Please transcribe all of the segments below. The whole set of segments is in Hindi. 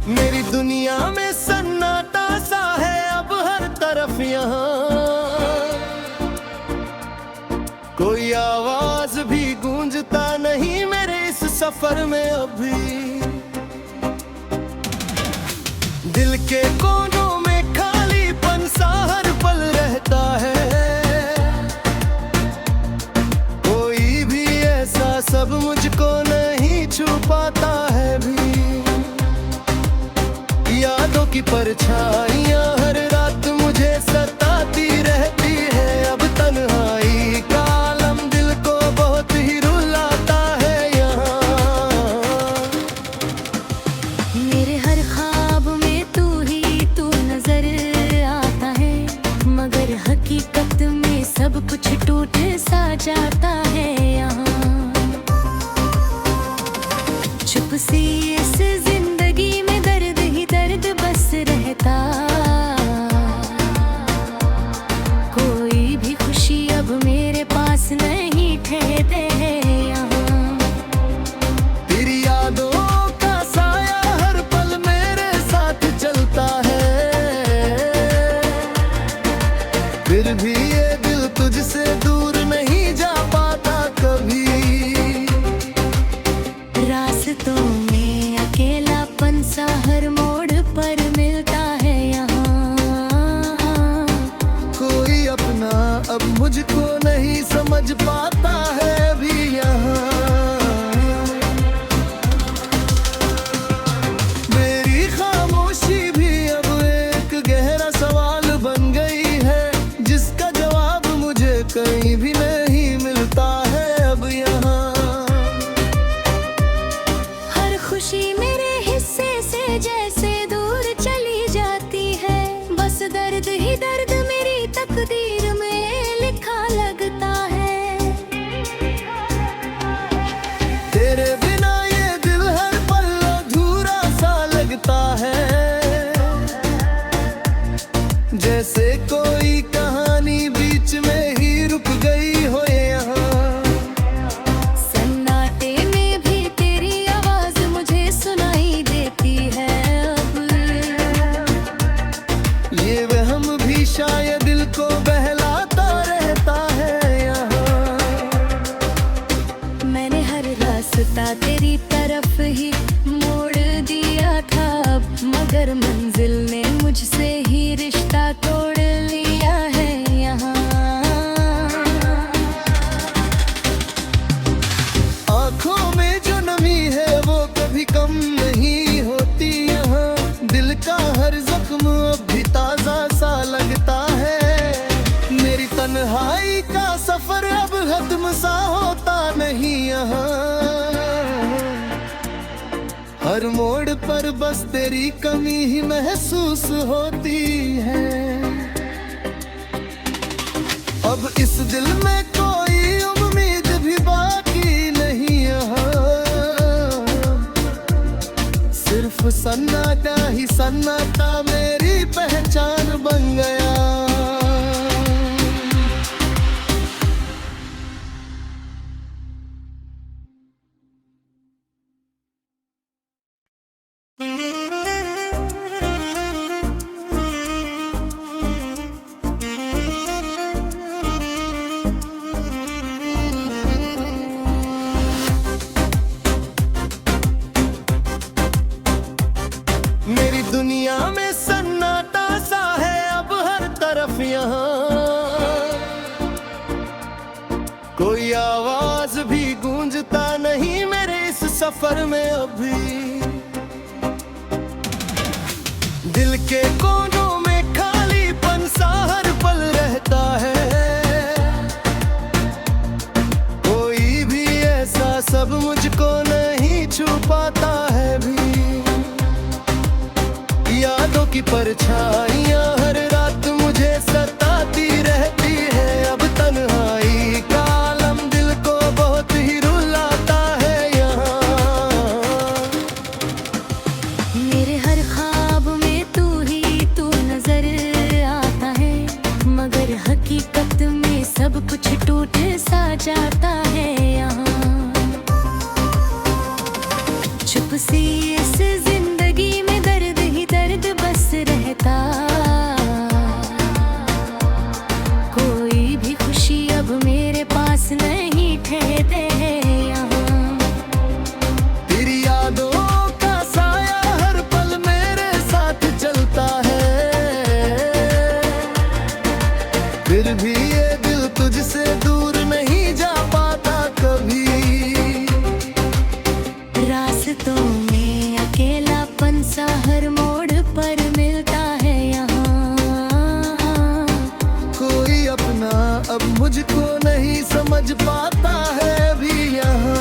मेरी दुनिया में सन्नाटा सा है अब हर तरफ यहाँ, कोई आवाज भी गूंजता नहीं मेरे इस सफर में अभी। दिल के कोनों में खालीपन सा हर पल रहता है, कोई भी ऐसा सब मुझको नहीं छू पाता है भी। यादों की परछाइयां हर रात मुझे सताती रहती है, अब तन्हाई का आलम दिल को बहुत ही रुलाता है यहाँ। मेरे हर ख्वाब में तू नजर आता है, मगर हकीकत में सब कुछ टूट सा जाता है यहाँ। चुप सी इस जिंदगी में दर्द ही दर्द बस रहता, कोई भी खुशी अब मेरे पास नहीं ठहरते हैं यहाँ। तेरी यादों का साया हर पल मेरे साथ चलता है, फिर भी ये दिल तुझसे दूर नहीं जा पाता कभी। रास्तों में अकेलापन सा हर मोड़ पर मिलता है यहाँ, कोई अपना अब मुझको नहीं समझ पाता है भी यहाँ। मेरी खामोशी भी अब एक गहरा सवाल बन गई है, जिसका जवाब मुझे कहीं भी नहीं मिलता है अब यहाँ। हर खुशी मेरे हिस्से से जैसे दूर चली जाती है, बस दर्द ही दर्द मेरी तकदीर में लिखा लगता है। तेरे बिना ये दिल हर पल अधूरा सा लगता है, जैसे कोई कहानी बीच में ही रुक गई हो यहाँ। सन्नाटे में भी तेरी आवाज मुझे सुनाई देती है अब, ये वहम भी शायद दिल को बहलाता रहता है यहाँ। मैंने हर रास्ता तेरी तरफ ही मोड़ दिया था अब, मगर मंजिल ने मुझसे ही रिश्ता तोड़ लिया है यहाँ। आँखों में जो नमी है वो कभी कम नहीं होती यहाँ, दिल का हर जख्म अब भी ताजा सा लगता है। मेरी तन्हाई का सफर अब खत्म सा होता नहीं यहाँ, हर मोड़ पर बस तेरी कमी ही महसूस होती है। अब इस दिल में कोई उम्मीद भी बाकी नहीं यहाँ, सिर्फ सन्नाटा ही सन्नाटा मेरी पहचान बन गया। मेरी दुनिया में सन्नाटा सा है अब हर तरफ यहाँ, कोई आवाज भी गूंजता नहीं मेरे इस सफर में अभी। दिल के कोनों में खालीपन सा हर पल रहता है, कोई भी ऐसा सब मुझको नहीं छू पाता है भी। यादों की परछाइयां हर रात मुझे सताती रहती है, अब तन्हाई का आलम दिल को बहुत ही रुलाता है यहाँ। मेरे हर ख्वाब में तू नजर आता है, मगर हकीकत में सब कुछ टूट सा जाता है यहाँ। चुप सी इस जिंदगी में दर्द सा हर मोड़ पर मिलता है यहाँ। कोई अपना अब मुझको नहीं समझ पाता है अभी यहाँ।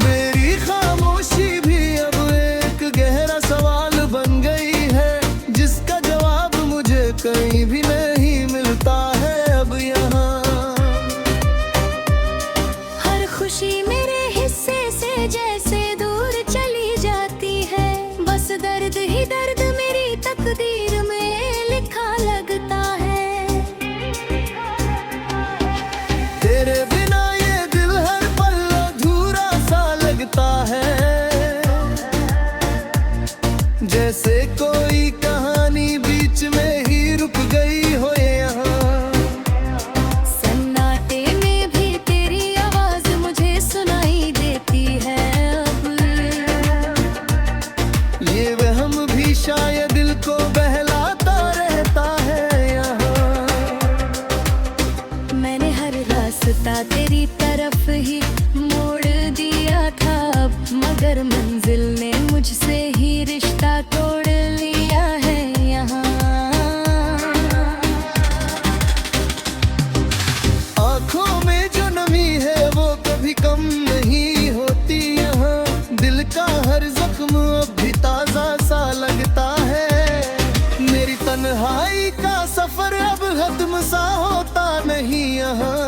मेरी खामोशी भी अब एक गहरा सवाल बन गई है, जिसका जवाब मुझे कहीं भी नहीं मिलता है अब यहाँ। हर खुशी मेरे हिस्से से जैसे दूर चली जाती है, बस दर्द ही दर्द मेरी तकदीर में लिखा लगता है। तेरे बिना ये दिल हर पल अधूरा सा लगता है, जैसे कोई कहानी बीच में ही रुक गई हो यहाँ। सन्नाटे में भी तेरी आवाज मुझे सुनाई देती है अब। ये वहम भी शायद दिल को बहलाता रहता है यहाँ। मैंने हर रास्ता तेरी तरफ ही मोड़ दिया था अब, मगर मंजिल ने मुझसे ही रिश्ता तोड़ लिया है यहाँ। आँखों में जो नमी है वो कभी कम नहीं होती यहाँ। दिल का हर जख्म अब भी ताजा सा लगता है। मेरी तन्हाई का सफर अब खत्म सा होता नहीं यहाँ।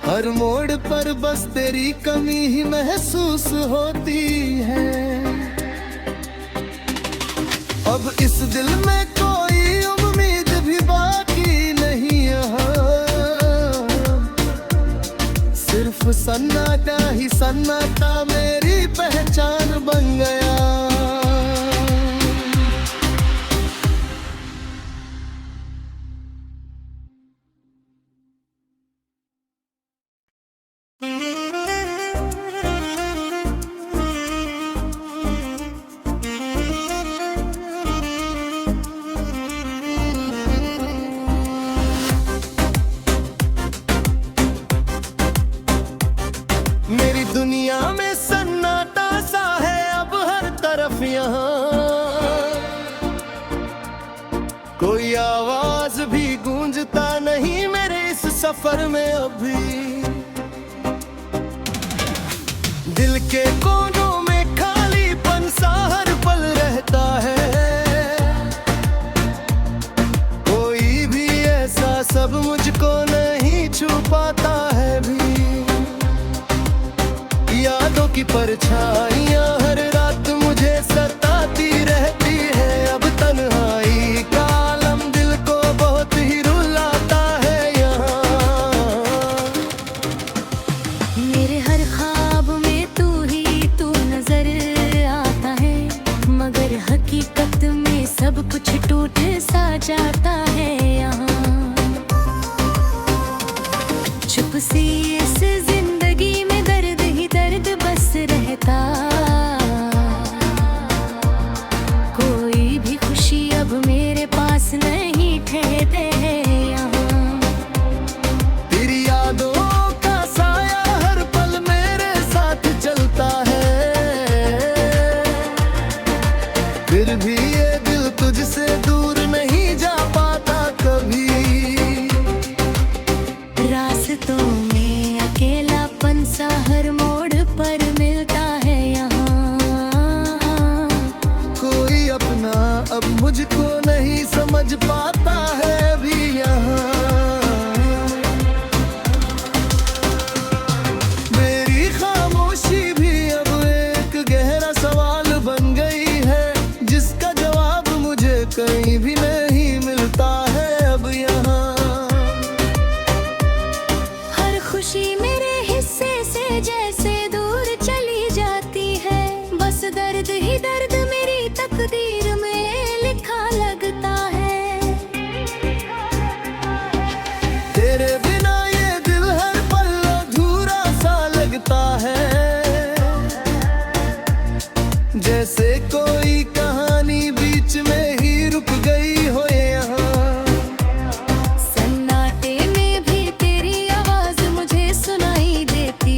हर मोड़ पर बस तेरी कमी ही महसूस होती है। अब इस दिल में कोई उम्मीद भी बाकी नहीं यहाँ। सिर्फ सन्नाटा ही सन्नाटा मेरी पहचान बन गया। मेरी दुनिया में सन्नाटा सा है अब हर तरफ यहाँ। कोई आवाज भी गूंजता नहीं मेरे इस सफर में अभी। दिल के कोनों में खालीपन सा हर पल रहता है। कोई भी ऐसा सब मुझको नहीं छू पाता है भी। यादों की परछाइयां हर रात मुझे सताती रहती है। अब तन्हाई का आलम दिल को बहुत ही रुलाता है यहाँ। मेरे हर ख्वाब में तू नजर आता है, मगर हकीकत में सब कुछ टूट सा जाता है यहाँ। चुप सी इस जिंदगी में दर्द ही दर्द बस रहता। कोई भी खुशी अब मेरे पास नहीं ठहरते हैं यहाँ। तेरी यादों का साया हर पल मेरे साथ चलता है। फिर भी ये दिल तुझसे दूर नहीं जा पाता कभी। रास्तों में अकेलापन सा हर मोड़ पर मिलता है यहाँ। कोई अपना अब मुझको नहीं समझ पाता है अभी यहाँ। मेरी खामोशी भी अब एक गहरा सवाल बन गई है, जिसका जवाब मुझे कहीं भी नहीं मिलता है अब यहाँ। हर खुशी मेरे हिस्से से जैसे दूर चली जाती है, बस दर्द ही दर्द मेरी तकदीर में लिखा लगता है। तेरे बिना ये दिल हर पल अधूरा सा लगता है, जैसे कोई कहानी बीच में ही रुक गई हो यहाँ। सन्नाटे में भी तेरी आवाज मुझे सुनाई देती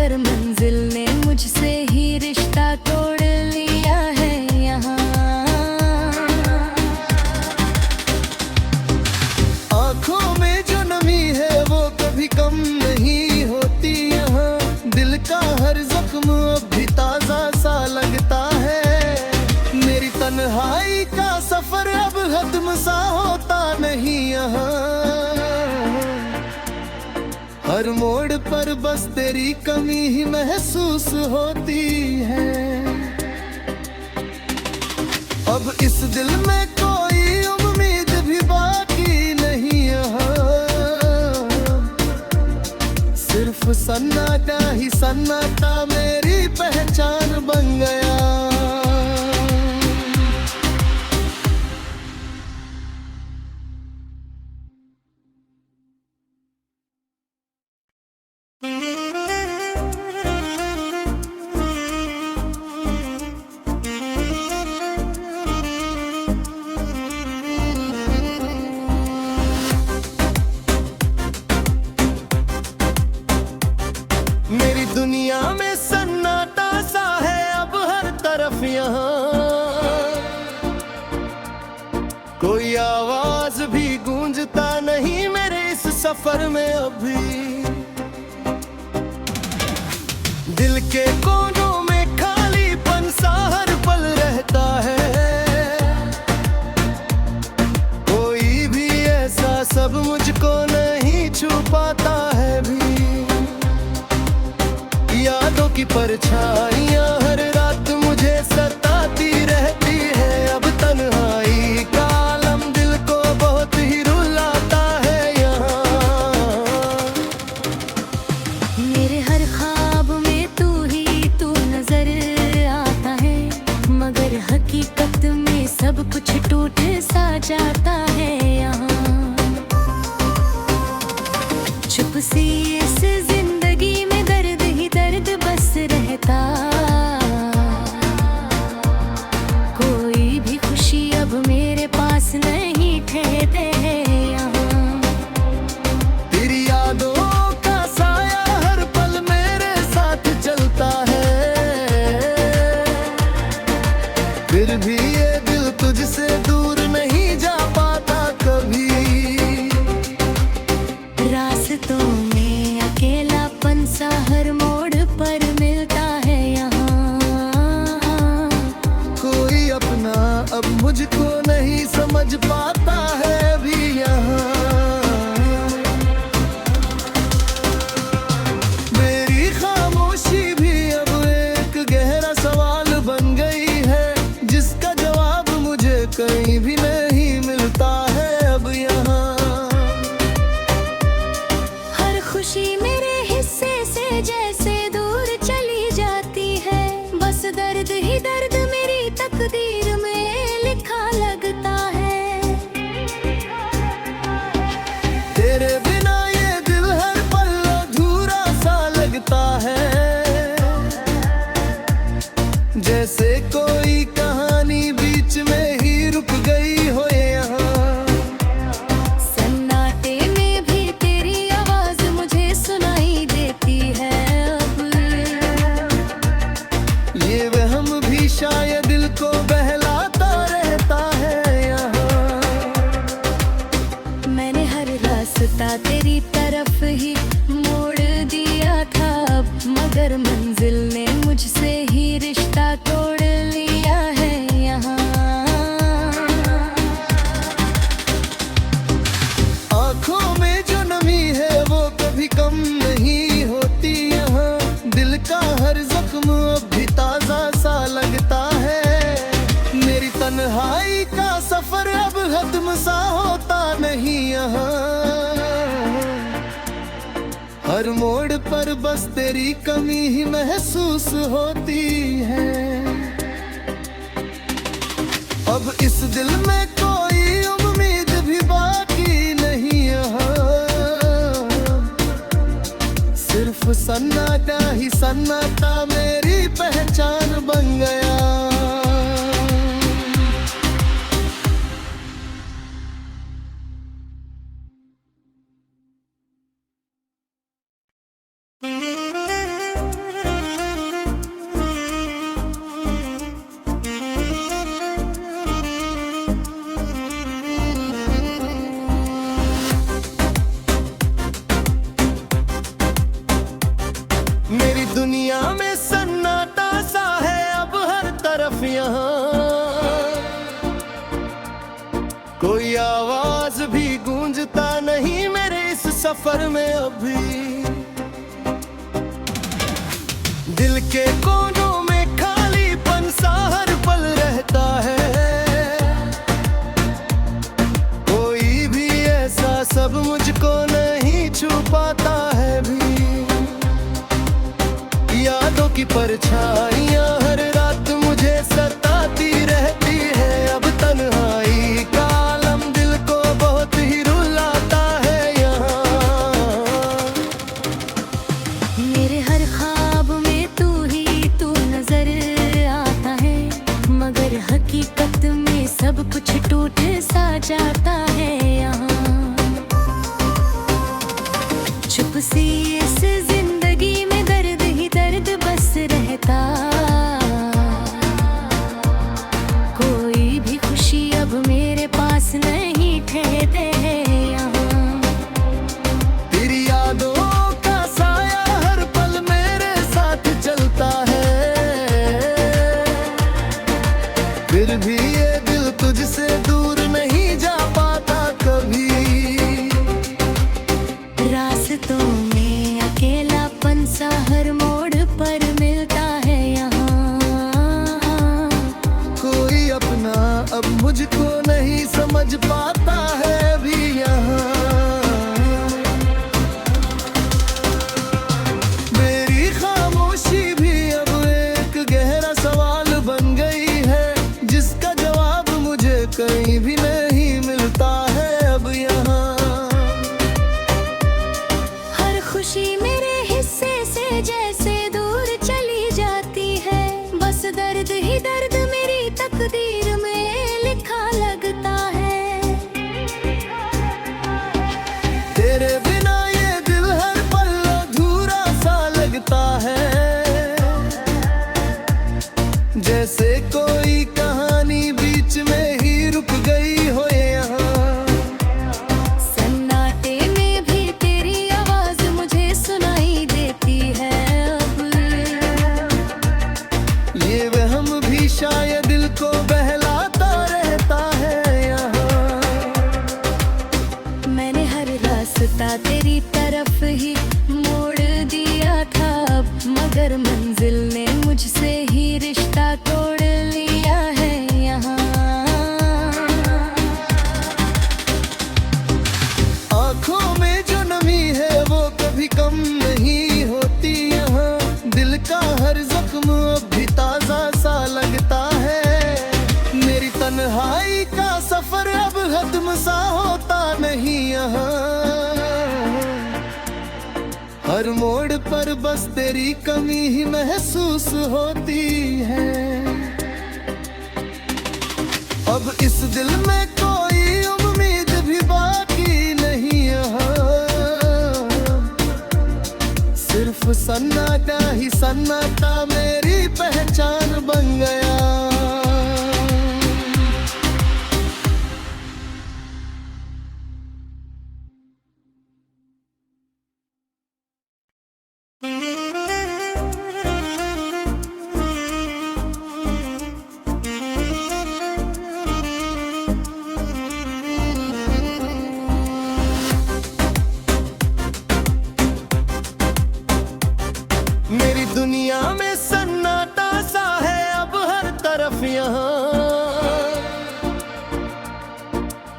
मगर मंजिल ने मुझसे ही रिश्ता तोड़ लिया है यहाँ। आँखों में जो नमी है वो कभी कम नहीं होती यहाँ, दिल का हर जख्म अब भी ताजा सा लगता है। मेरी तन्हाई का सफर अब खत्म सा होता नहीं यहाँ, हर मोड़ पर बस तेरी कमी ही महसूस होती है। अब इस दिल में कोई उम्मीद भी बाकी नहीं यहाँ, सिर्फ सन्नाटा ही सन्नाटा मेरी पहचान बन गया। मेरी दुनिया में सन्नाटा सा है अब हर तरफ यहाँ, कोई आवाज भी गूंजता नहीं मेरे इस सफर में अभी। दिल के कोनों में खालीपन सा हर पल रहता है, कोई भी ऐसा सब मुझको नहीं छू पाता है भी। यादों की परछाइयां हर रात मुझे सताती रहती है, अब तन्हाई का आलम दिल को बहुत ही रुलाता है यहाँ। मेरे हर ख्वाब में तू नजर आता है, मगर हकीकत में सब कुछ टूट सा जाता है यहाँ। चुप सी इस जिंदगी में दर्द ही दर्द बस रहता, कोई भी खुशी अब मेरे पास नहीं ठहरते यहाँ। तेरी यादों का साया हर पल मेरे साथ चलता है, फिर भी ये दिल तुझसे दूर नहीं जा पाता कभी। रास्तों में अकेलापन सा हर मोड़ पर मिलता है यहाँ, कोई अपना अब मुझको नहीं समझ पाता है भी यहाँ। मेरी खामोशी भी अब एक गहरा सवाल बन गई है, जिसका जवाब मुझे कहीं भी नहीं मिलता है अब यहाँ। हर खुशी मेरे हिस्से से जैसे दूर चली जाती है, बस दर्द ही दर्द मेरी तकदीर में लिखा लगता है। तेरे बिना ये दिल हर पल अधूरा सा लगता है, जैसे कोई कहानी बीच में ही रुक गई हो यहाँ। सन्नाटे में भी तेरी आवाज मुझे सुनाई देती है अब, ये वहम भी शायद दिल को बहलाता रहता है यहाँ। मैंने हर रास्ता तेरी तरफ ही मोड़ दिया था अब, मगर मंजिल ने मुझसे ही रिश्ता तोड़ लिया है यहाँ। आँखों में जो नमी है वो कभी कम नहीं होती यहाँ, दिल का हर जख्म अब भी ताजा सा लगता है। मेरी तन्हाई का सफर अब खत्म सा होता नहीं यहाँ, हर मोड़ पर बस तेरी कमी ही महसूस होती है। अब इस दिल में कोई उम्मीद भी बाकी नहीं यहाँ, सिर्फ सन्नाटा ही सन्नाटा मेरी पहचान बन गया। दुनिया में सन्नाटा सा है अब हर तरफ यहाँ, कोई आवाज भी गूंजता नहीं मेरे इस सफर में अभी। दिल के कोनों में खालीपन सा हर पल रहता है, कोई भी ऐसा सब मुझको नहीं छू पाता है भी। यादों की परछाइयां हर रात मुझे सताती रहती है, अब तन्हाई का आलम दिल को बहुत ही रुलाता है यहाँ। मेरे हर ख्वाब में तू नजर आता है, मगर हकीकत में सब कुछ टूट सा जाता है यहाँ। चुप सी इस जिंदगी में दर्द ही दर्द बस रहता, कोई भी खुशी अब मेरे पास नहीं ठहरते हैं यहाँ। तेरी यादों का साया हर पल मेरे साथ चलता है, फिर भी ये दिल तुझसे दूर नहीं जा पाता कभी। रास्तों में अकेलापन सा हर मोड़ पर मिलता है यहाँ, कोई अपना अब मुझको नहीं समझ पाता है भी यहाँ। मेरी खामोशी भी अब एक गहरा सवाल बन गई है, जिसका जवाब मुझे कहीं भी नहीं मिलता है अब यहाँ। हर खुशी मेरे हिस्से से जैसे दूर चली जाती है, बस दर्द ही दर्द मेरी तकदीर में लिखा लगता है। तेरे बिना ये दिल हर पल अधूरा सा लगता है, जैसे कोई कहानी बीच में ही रुक गई हो यहाँ। सन्नाटे में भी तेरी आवाज मुझे सुनाई देती है अब, ये वहम भी शायद दिल को बहलाता रहता है यहाँ। मैंने हर रास्ता तेरी तरफ ही मोड़ दिया था अब, मगर मंजिल ने मुझसे ही रिश्ता तोड़ लिया है यहाँ। आँखों में जो नमी है वो कभी कम नहीं होती यहाँ, दिल का हर जख्म अब भी ताजा सा लगता है। मेरी तन्हाई का सफर अब खत्म सा होता नहीं यहाँ, हर मोड़ पर बस तेरी कमी ही महसूस होती है। अब इस दिल में कोई उम्मीद भी बाकी नहीं यहाँ, सिर्फ सन्नाटा ही सन्नाटा मेरी पहचान बन गया। मेरी दुनिया में सन्नाटा सा है अब हर तरफ यहाँ,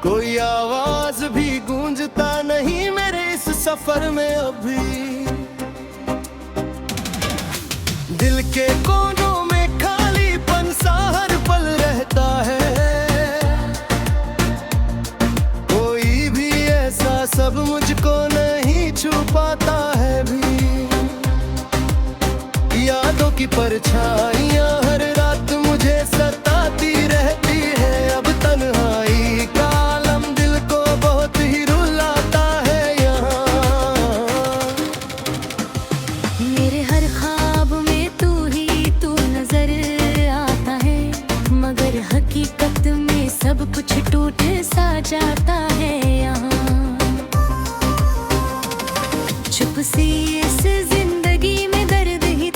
कोई आवाज भी गूंजता नहीं मेरे इस सफर में अभी। दिल के कोनों में खालीपन सा हर पल रहता है, कोई भी ऐसा सब मुझको नहीं छू पाता है भी। यादों की परछाइयां हर रात मुझे सताती रहती है, अब तन्हाई का आलम दिल को बहुत ही रुलाता है यहाँ। मेरे हर ख्वाब में तू नजर आता है, मगर हकीकत में सब कुछ टूट सा जाता है यहाँ। चुप सी इस जिंदगी में दर्द ही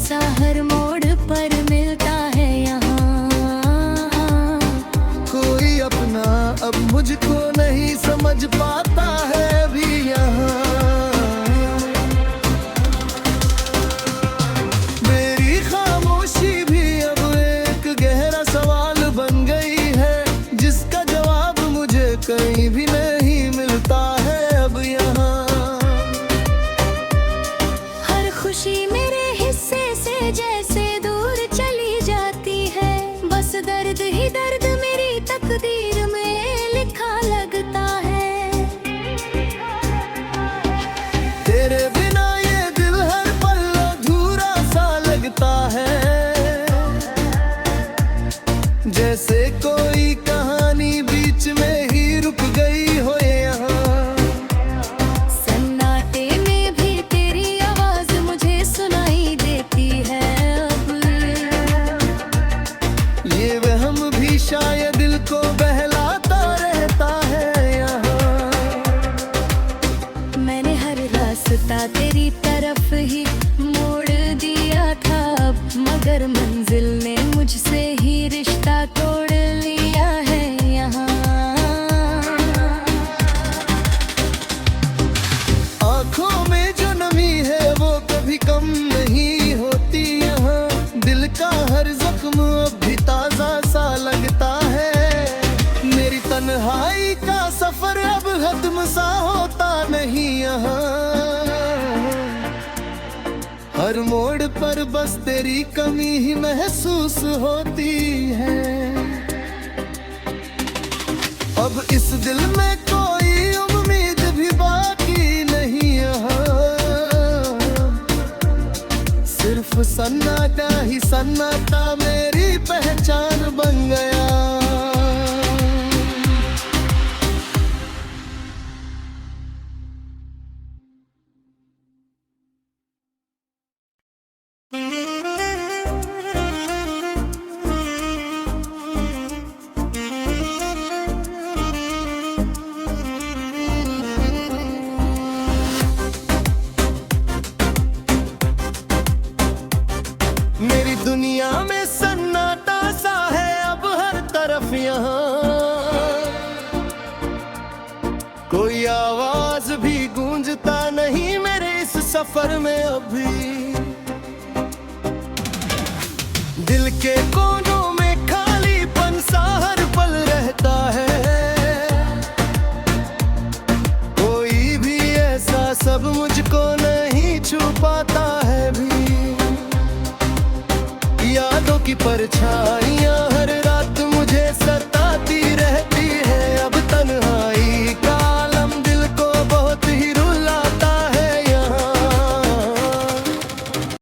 सा हर मोड़ पर मिलता है यहाँ। कोई अपना अब मुझको नहीं समझ पाता है अभी यहाँ। मेरी खामोशी भी अब एक गहरा सवाल बन गई है, जिसका जवाब मुझे कहीं भी नहीं मिलता है अब यहाँ। हर खुशी मेरे हिस्से से जैसे दूर चली जाती है, बस दर्द ही दर्द मेरी तकदीर में लिखा लगता है। तेरे बिना ये दिल हर पल अधूरा सा लगता है, जैसे कोई कहानी बीच में ही रुक गई हो यहाँ। सन्नाटे में भी तेरी आवाज मुझे सुनाई देती है अब। ये वहम भी शायद दिल को बहलाता रहता है यहाँ। मैंने हर रास्ता तेरी तरफ ही मोड़ दिया था अब, मगर मंजिल ने मुझसे ही रिश्ता तोड़ लिया है यहाँ। आँखों में जो नमी है वो कभी कम नहीं होती यहाँ। दिल का हर जख्म अब भी ताजा सा लगता है। मेरी तन्हाई का सफर अब खत्म सा होता नहीं यहाँ। हर मोड़ पर बस तेरी कमी ही महसूस होती है। अब इस दिल में कोई उम्मीद भी बाकी नहीं यहाँ। सिर्फ सन्नाटा ही सन्नाटा मेरी पहचान बन गया। मेरी दुनिया में सन्नाटा सा है अब हर तरफ यहाँ। कोई आवाज भी गूंजता नहीं मेरे इस सफर में अभी। दिल के कोनों में खालीपन सा हर पल रहता है। कोई भी ऐसा सब मुझको नहीं छू पाता है भी। यादों की परछाई